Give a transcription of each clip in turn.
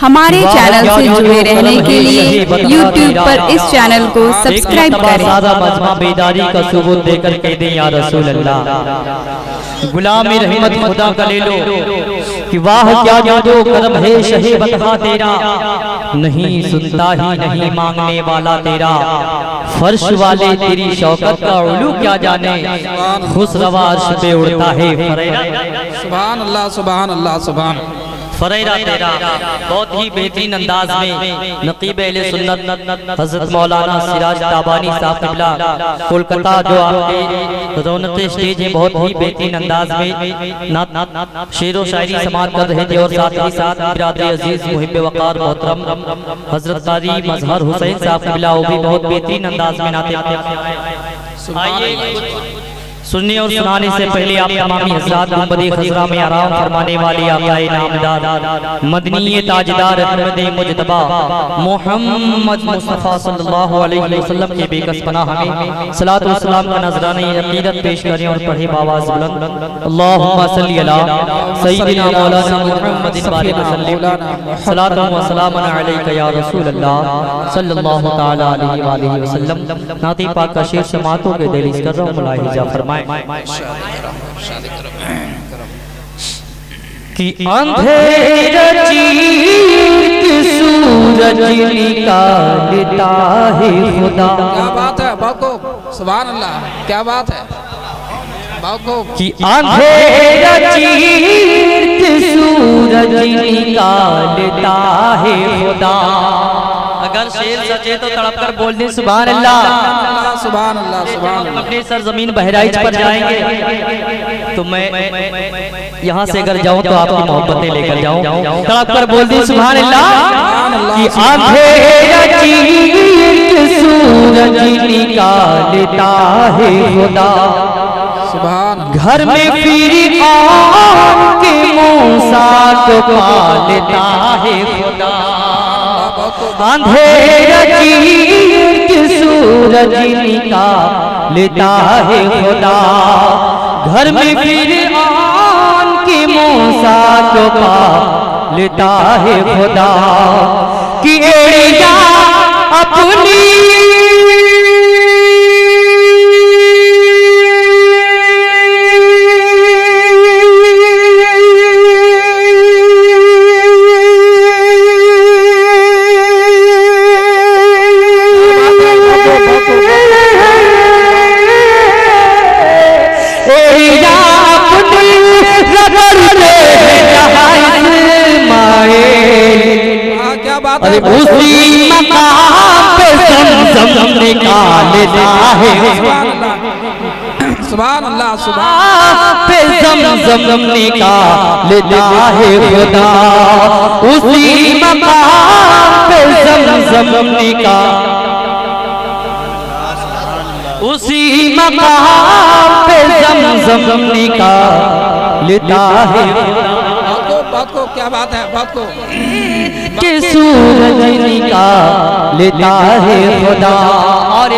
हमारे चैनल से जुड़े रहने के लिए YouTube पर इस चैनल को सब्सक्राइब करें। मजमा बेदारी का सबूत देकर कह दें या रसूल अल्लाह, गुलामी रहमत खुदा का ले लो कि वाह क्या जादू करम है शहे बता तेरा, नहीं सुनता ही नहीं मांगने वाला तेरा, फर्श वाले तेरी शौकत का उलू क्या जाने, खुशरवा अर्श पे उड़ता है फरेरा। सुभान अल्लाह सुभान अल्लाह सुभान। फरेरा तेरा बहुत ही बेहतरीन अंदाज में नकीब अहले सुन्नत हजरत मौलाना सिराज ताबानी साहब क़िबला कोलकाता जो आपके रौनक स्टेज है, बहुत ही बेहतरीन अंदाज में शेर व शायरी समात कर रहे थे और साथ ही साथ बिरादरी अजीज मुहिब वक़ार मोहतरम हजरत कारी मजहर हुसैन साहब क़िबला वो भी बहुत बेहतरीन अंदाज में नाते आइए। सुनने और सुनाने से पहले आप तमामी हज़रात गुंबद खज़रा में आराम फरमाने वाले आकाए नामदार मदनी ताजदार अहमद मुजतबा मोहम्मद मुस्तफ़ा सल्लल्लाहु अलैहि वसल्लम के बेकस पनाह में सलात व सलाम का नजराने अक़ीदत पेश करें और पढ़े बावाज़ बुलंद अल्लाहुम्मा सल्ली अला सय्यिदिना मौलाना मुहम्मदिन बारिक वसल्लिम सलातु व सलामुन अलैका या रसूल अल्लाह सल्लल्लाहु तआला अलैहि व आलिहि वसल्लम। नाती पाक का शेर समातों के दलील कर रहा हूं, मुलाहिजा फरमाएं कि अंधेरा चीर सूरज निकालता है खुदा। क्या बात है बाको, सुभान अल्लाह, क्या बात है बाको कि अंधेरा चीर सूरज निकालता है खुदा। अगर शेर सचे तो तड़प कर बोल दें सुभान अल्लाह सुभान अल्लाह सुभान अल्लाह। अपनी सरजमीन बहराइच पर जाएंगे तो मैं यहाँ से अगर जाऊँ तो आपकी मोहब्बतें लेकर जाऊँ, तड़प कर बोल दें सुभान अल्लाह कि अंधेरा चीर सूरज निकालता है खुदा। सुभान घर में फिर आम के मूसा को पालता है खुदा। अंधेरा चीर के सूरज निकालता है खुदा। घर में फिर आन के मूसा को पालता है खुदा कि एड़िया अपनी अरे उसी मकाम पे ज़मज़म निकालता है सुभान अल्लाह सुभान पे ज़मज़म निकालता है खुदा। उसी मकाम पे ज़मज़म उसी मकाम पे ज़मज़म निकालता है। बात को क्या बात है बात को कि सूरज निकालता है खुदा। और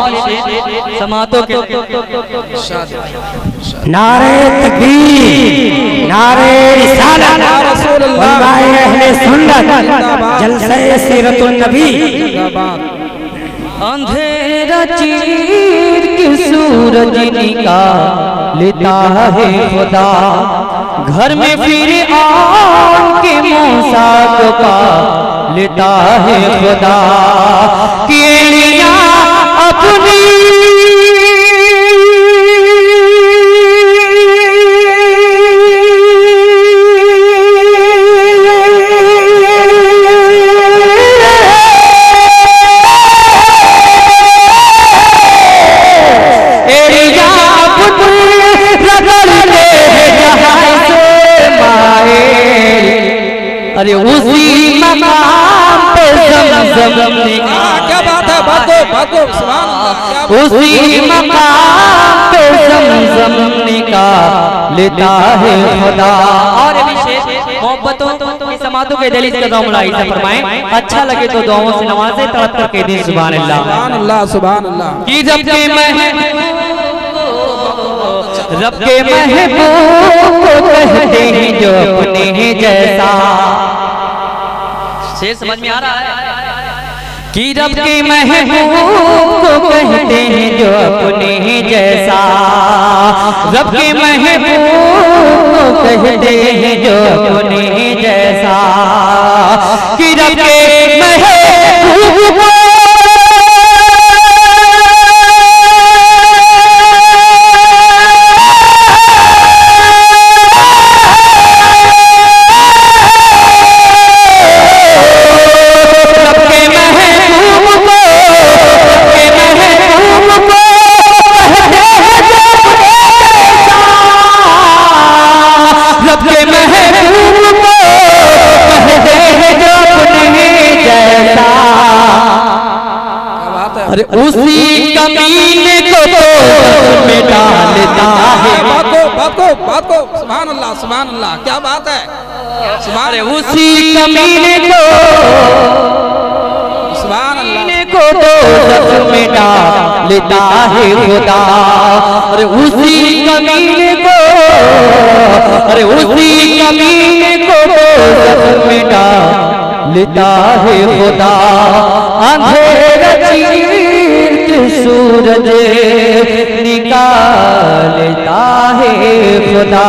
समातों के नारे तकबीर, नारे रिसालत, वल्लाह अहले सुन्नत, जलसे सीरतुन नबी। अंधेरा चीर के सूरज निकालता है खुदा। घर में फिर आन के मूसा को पालता है खुदा कि एलिया अपनी अरे उसी मकाम पे ज़मज़म क्या बात है बाको बाको सुभान अल्लाह। उसी मकाम पे ज़मज़म निकालता है खुदा। और मोहब्बतों की समातों के दलील कर रहा हूं, मुलाहिज़ा फरमाएं। अच्छा लगे तो दुआओं से नवाज़े, तड़प कर कह दें सुभान अल्लाह सुभान अल्लाह सुभान अल्लाह। कि जब के रब के महबूब को कहते हैं जो अपने जैसा, शेर समझ में आ रहा है कि रब के महबूब को कहते हैं जो अपने जैसा, रब के महबूब को कहते हैं जो अपने जैसा, कि रब के महबूब को अरे उसी कमीने को में डालता है। बात को सुभान अल्लाह क्या बात है। अरे उसी कमीने को सुभान अल्लाह को तो में डालता है खुदा। अरे उसी कमीने को, अरे उसी कमीने को में डालता है खुदा। अंधेरा चीर के सूरज निकालता है खुदा।